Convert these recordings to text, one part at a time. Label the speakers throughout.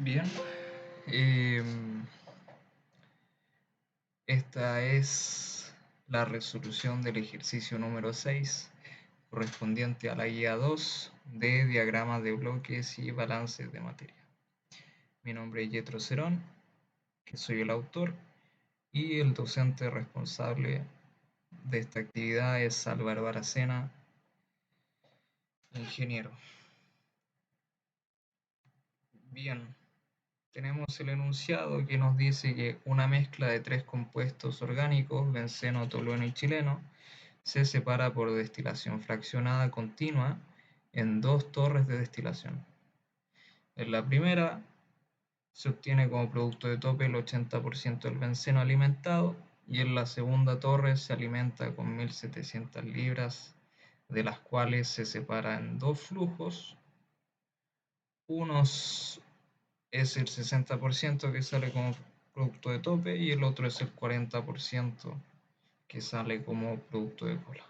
Speaker 1: Bien, esta es la resolución del ejercicio número 6 correspondiente a la guía 2 de diagramas de bloques y balances de materia. Mi nombre es Yetro Cerón, que soy el autor, y el docente responsable de esta actividad es Álvaro Aracena, ingeniero. Bien, tenemos el enunciado que nos dice que una mezcla de tres compuestos orgánicos, benceno, tolueno y chileno, se separa por destilación fraccionada continua en dos torres de destilación. En la primera se obtiene como producto de tope el 80% del benceno alimentado y en la segunda torre se alimenta con 1700 libras, de las cuales se separa en dos flujos. Uno es el 60% que sale como producto de tope y el otro es el 40% que sale como producto de cola.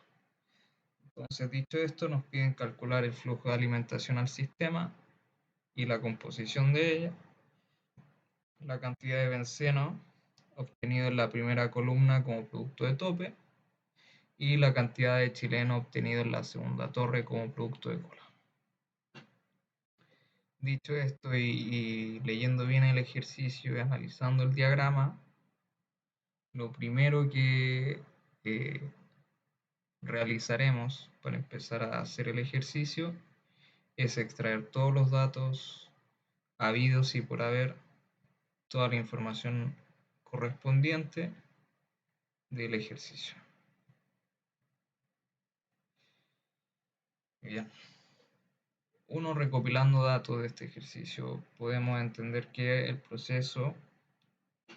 Speaker 1: Entonces, dicho esto, nos piden calcular el flujo de alimentación al sistema y la composición de ella, la cantidad de benceno obtenido en la primera columna como producto de tope y la cantidad de chileno obtenido en la segunda torre como producto de cola. Dicho esto y leyendo bien el ejercicio y analizando el diagrama, lo primero que realizaremos para empezar a hacer el ejercicio es extraer todos los datos habidos y por haber, toda la información correspondiente del ejercicio. Bien. Uno recopilando datos de este ejercicio, podemos entender que el proceso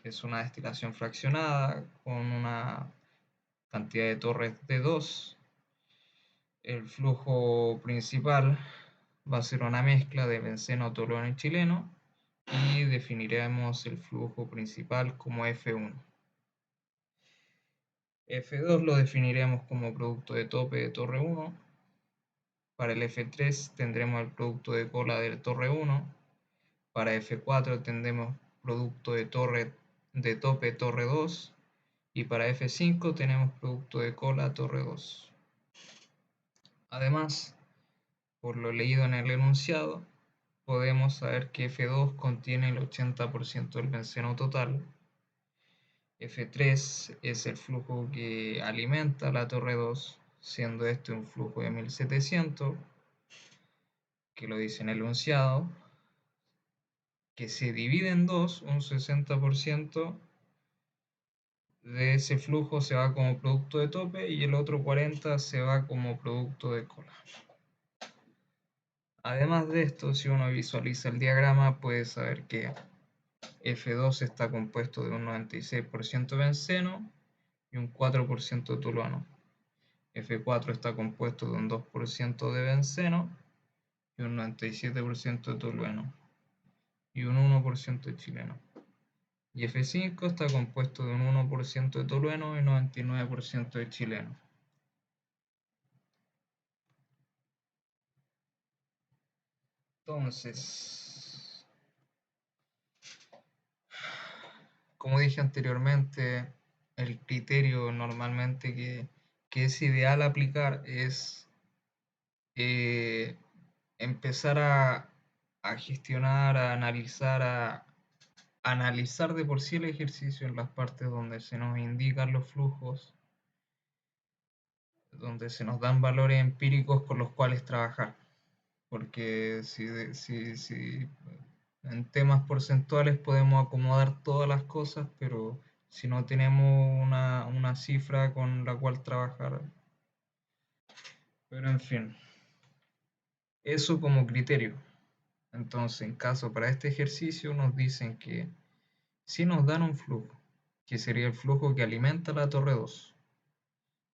Speaker 1: es una destilación fraccionada con una cantidad de torres de 2. El flujo principal va a ser una mezcla de benceno, tolueno y chileno y definiremos el flujo principal como F1. F2 lo definiremos como producto de tope de torre 1. Para el F3 tendremos el producto de cola de torre 1. Para F4 tendremos producto de tope torre 2. Y para F5 tenemos producto de cola torre 2. Además, por lo leído en el enunciado, podemos saber que F2 contiene el 80% del benceno total. F3 es el flujo que alimenta la torre 2, siendo este un flujo de 1700, que lo dice en el enunciado, que se divide en dos. Un 60% de ese flujo se va como producto de tope y el otro 40% se va como producto de cola. Además de esto, si uno visualiza el diagrama, puede saber que F2 está compuesto de un 96% benceno y un 4% tolueno. F4 está compuesto de un 2% de benceno y un 97% de tolueno y un 1% de chileno. Y F5 está compuesto de un 1% de tolueno y 99% de chileno. Entonces, como dije anteriormente, el criterio normalmente que es ideal aplicar es empezar a gestionar, a analizar de por sí el ejercicio en las partes donde se nos indican los flujos, donde se nos dan valores empíricos con los cuales trabajar. Porque si en temas porcentuales podemos acomodar todas las cosas, pero si no tenemos una cifra con la cual trabajar. Pero en fin, eso como criterio. Entonces, en caso para este ejercicio nos dicen que si nos dan un flujo, que sería el flujo que alimenta la torre 2,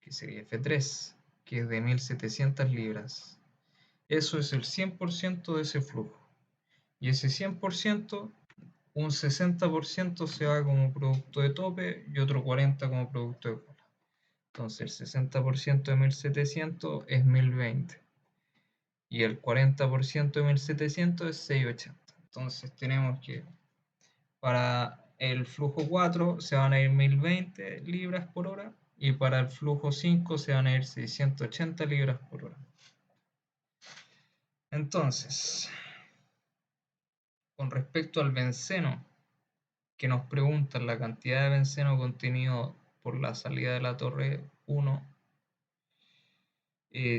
Speaker 1: que sería F3, que es de 1700 libras. Eso es el 100% de ese flujo. Y ese 100%, un 60% se va como producto de tope y otro 40% como producto de cola. Entonces el 60% de 1700 es 1020 y el 40% de 1700 es 680. Entonces tenemos que para el flujo 4 se van a ir 1020 libras por hora y para el flujo 5 se van a ir 680 libras por hora. Entonces, con respecto al benceno, que nos preguntan la cantidad de benceno contenido por la salida de la torre 1,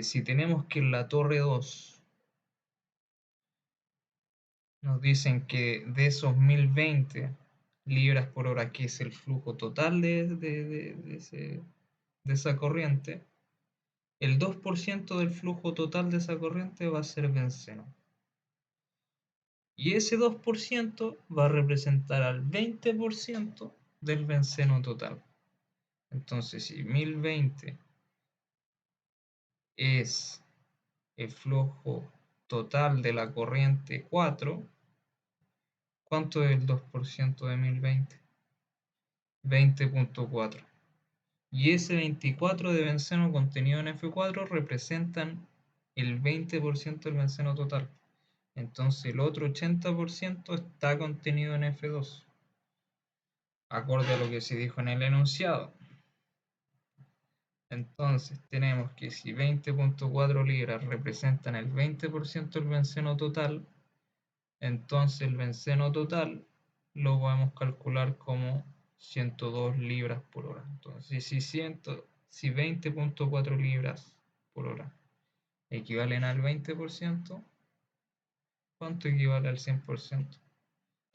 Speaker 1: si tenemos que en la torre 2 nos dicen que de esos 1020 libras por hora, que es el flujo total de esa corriente, el 2% del flujo total de esa corriente va a ser benceno. Y ese 2% va a representar al 20% del benceno total. Entonces, si 1020 es el flujo total de la corriente 4, ¿cuánto es el 2% de 1020? 20.4. Y ese 24 de benceno contenido en F4 representan el 20% del benceno total. Entonces el otro 80% está contenido en F2, acorde a lo que se dijo en el enunciado. Entonces tenemos que si 20.4 libras representan el 20% del benceno total, entonces el benceno total lo podemos calcular como 102 libras por hora. Entonces si 20.4 libras por hora equivalen al 20%, ¿cuánto equivale al 100%?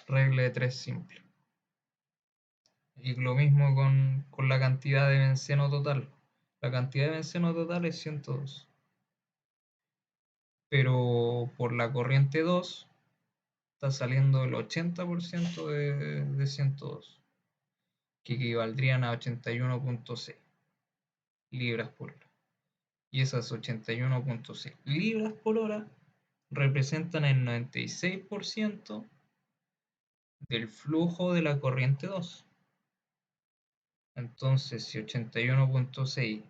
Speaker 1: Regla de 3 simple. Y lo mismo con la cantidad de benceno total. La cantidad de benceno total es 102. Pero por la corriente 2 está saliendo el 80% de 102, que equivaldrían a 81.6 libras por hora. Y esas 81.6 libras por hora representan el 96% del flujo de la corriente 2. Entonces, si 81.6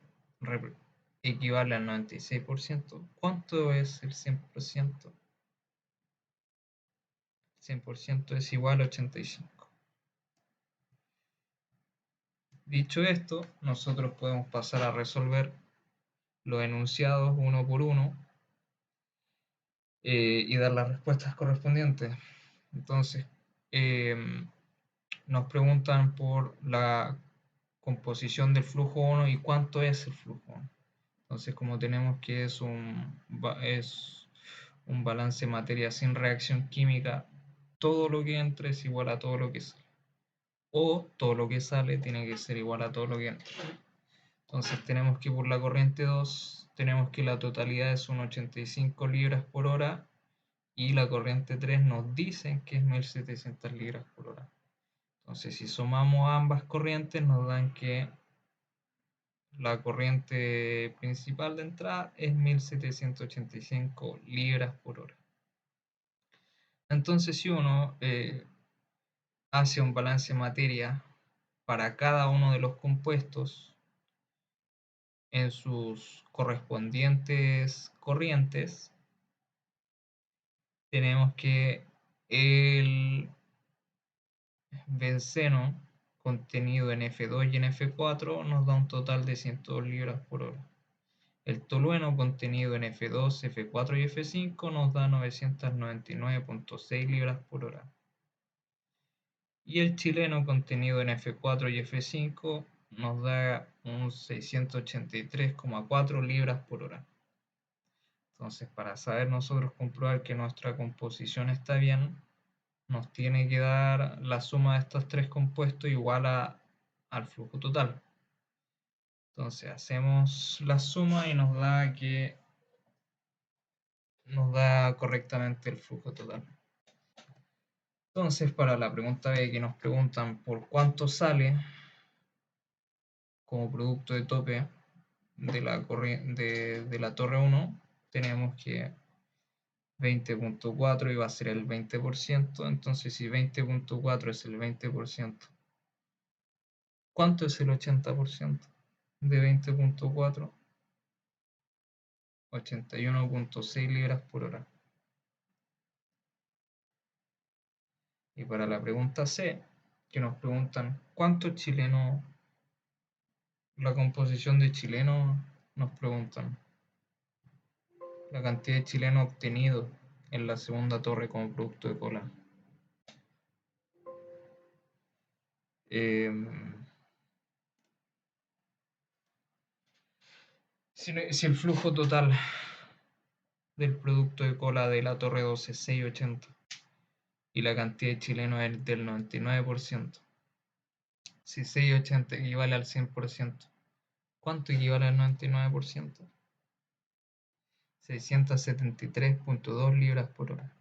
Speaker 1: equivale al 96%, ¿cuánto es el 100%? 100% es igual a 85. Dicho esto, nosotros podemos pasar a resolver los enunciados uno por uno y dar las respuestas correspondientes. Entonces, nos preguntan por la composición del flujo 1 y cuánto es el flujo 1. Entonces, como tenemos que es un balance de materia sin reacción química, todo lo que entra es igual a todo lo que sale. O todo lo que sale tiene que ser igual a todo lo que entra. Entonces tenemos que por la corriente 2, tenemos que la totalidad es un 85 libras por hora y la corriente 3 nos dicen que es 1700 libras por hora. Entonces si sumamos ambas corrientes nos dan que la corriente principal de entrada es 1785 libras por hora. Entonces si uno hace un balance de materia para cada uno de los compuestos en sus correspondientes corrientes, tenemos que el benceno contenido en F2 y en F4 nos da un total de 102 libras por hora. El tolueno contenido en F2, F4 y F5 nos da 999.6 libras por hora. Y el chileno contenido en F4 y F5 nos da un 683,4 libras por hora. Entonces, para saber nosotros comprobar que nuestra composición está bien, nos tiene que dar la suma de estos tres compuestos igual al flujo total. Entonces, hacemos la suma y nos da correctamente el flujo total. Entonces, para la pregunta B, que nos preguntan por cuánto sale como producto de tope de la torre 1, tenemos que 20.4 iba a ser el 20%, entonces si 20.4 es el 20%, ¿cuánto es el 80% de 20.4? 81.6 libras por hora. Y para la pregunta C, que nos preguntan cuántos chilenos, la composición de chilenos, nos preguntan la cantidad de chilenos obtenidos en la segunda torre como producto de cola. Si el flujo total del producto de cola de la torre 12 es 680 y la cantidad de chilenos es del 99%, si 680 equivale al 100%, ¿cuánto equivale al 99%? 673.2 libras por hora.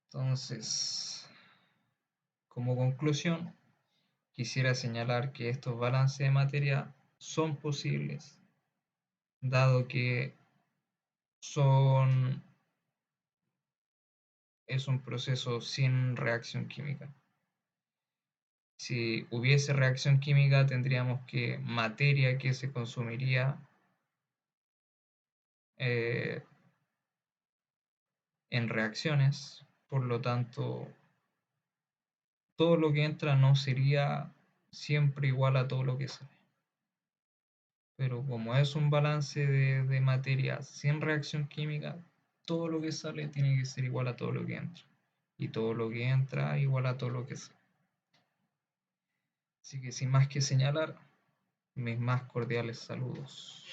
Speaker 1: Entonces, como conclusión, quisiera señalar que estos balances de materia son posibles, dado que son, es un proceso sin reacción química. Si hubiese reacción química, tendríamos que materia que se consumiría eh, en reacciones, por lo tanto, todo lo que entra no sería siempre igual a todo lo que sale. Pero como es un balance de materia sin reacción química, todo lo que sale tiene que ser igual a todo lo que entra. Y todo lo que entra igual a todo lo que sale. Así que sin más que señalar, mis más cordiales saludos.